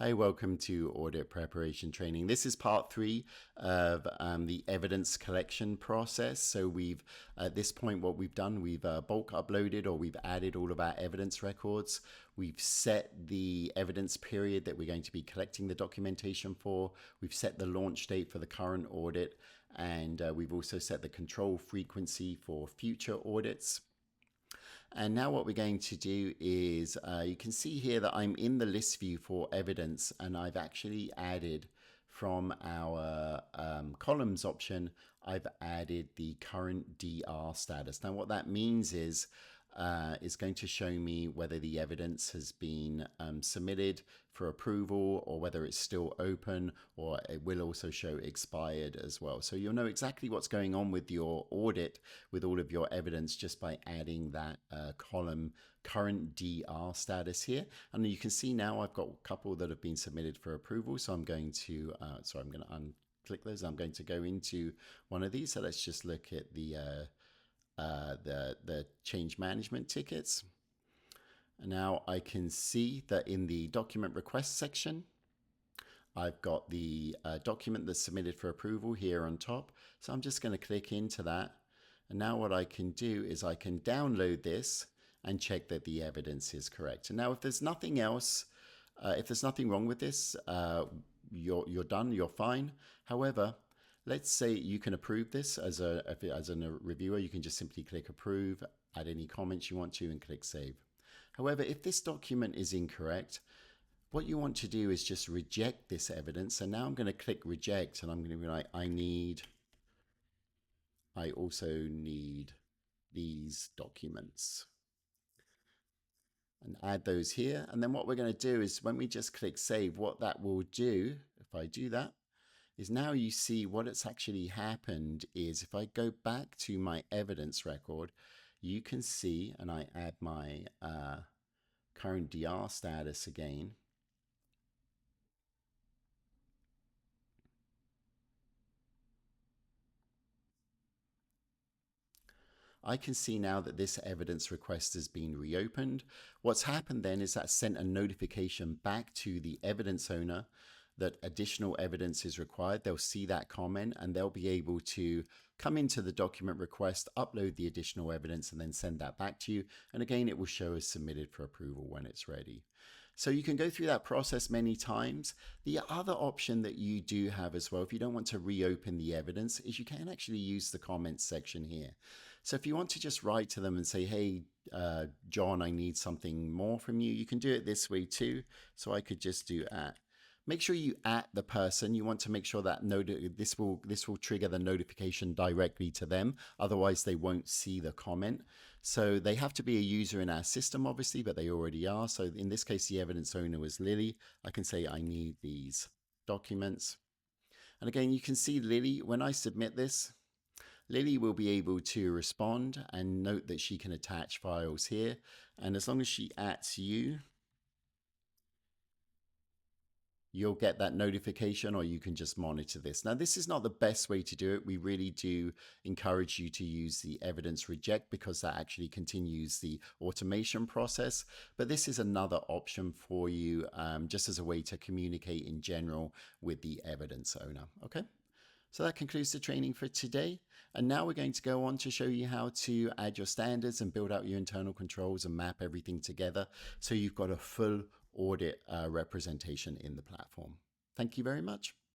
Hi, welcome to Audit Preparation Training. This is part 3 of the evidence collection process. So we've, at this point, what we've done, we've bulk uploaded or we've added all of our evidence records. We've set the evidence period that we're going to be collecting the documentation for. We've set the launch date for the current audit, and we've also set the control frequency for future audits. And now what we're going to do is, you can see here that I'm in the list view for evidence, and I've actually added from our columns option, I've added the current DR status. Now what that means is going to show me whether the evidence has been submitted for approval or whether it's still open, or it will also show expired as well. So you'll know exactly what's going on with your audit with all of your evidence just by adding that column current DR status here. And you can see now I've got a couple that have been submitted for approval. So I'm going to, I'm going to unclick those. I'm going to go into one of these. So let's just look at the change management tickets. And now I can see that in the document request section, I've got the document that's submitted for approval here on top. So I'm just going to click into that. And now what I can do is I can download this and check that the evidence is correct. And now if there's nothing else, if there's nothing wrong with this, you're done, you're fine. However, let's say you can approve this as a reviewer. You can just simply click approve, add any comments you want to, and click save. However, if this document is incorrect, what you want to do is just reject this evidence. And now I'm going to click reject, and I'm going to be like, I also need these documents, and add those here. And then what we're going to do is when we just click save, what that will do, if I do that, is now you see what it's actually happened is if I go back to my evidence record, you can see, and I add my current DR status again. I can see now that this evidence request has been reopened. What's happened then is that sent a notification back to the evidence owner that additional evidence is required. They'll see that comment and they'll be able to come into the document request, upload the additional evidence, and then send that back to you. And again, it will show as submitted for approval when it's ready. So you can go through that process many times. The other option that you do have as well, if you don't want to reopen the evidence, is you can actually use the comments section here. So if you want to just write to them and say, hey, John, I need something more from you, you can do it this way too. So I could just do at. Make sure you at the person. You want to make sure that this will trigger the notification directly to them. Otherwise, they won't see the comment. So they have to be a user in our system, obviously, but they already are. So in this case, the evidence owner was Lily. I can say I need these documents. And again, you can see Lily, when I submit this, Lily will be able to respond and note that she can attach files here. And as long as she @s you, you'll get that notification, or you can just monitor this. Now, this is not the best way to do it. We really do encourage you to use the evidence reject because that actually continues the automation process. But this is another option for you just as a way to communicate in general with the evidence owner. Okay. So that concludes the training for today. And now we're going to go on to show you how to add your standards and build out your internal controls and map everything together so you've got a full audit representation in the platform. Thank you very much.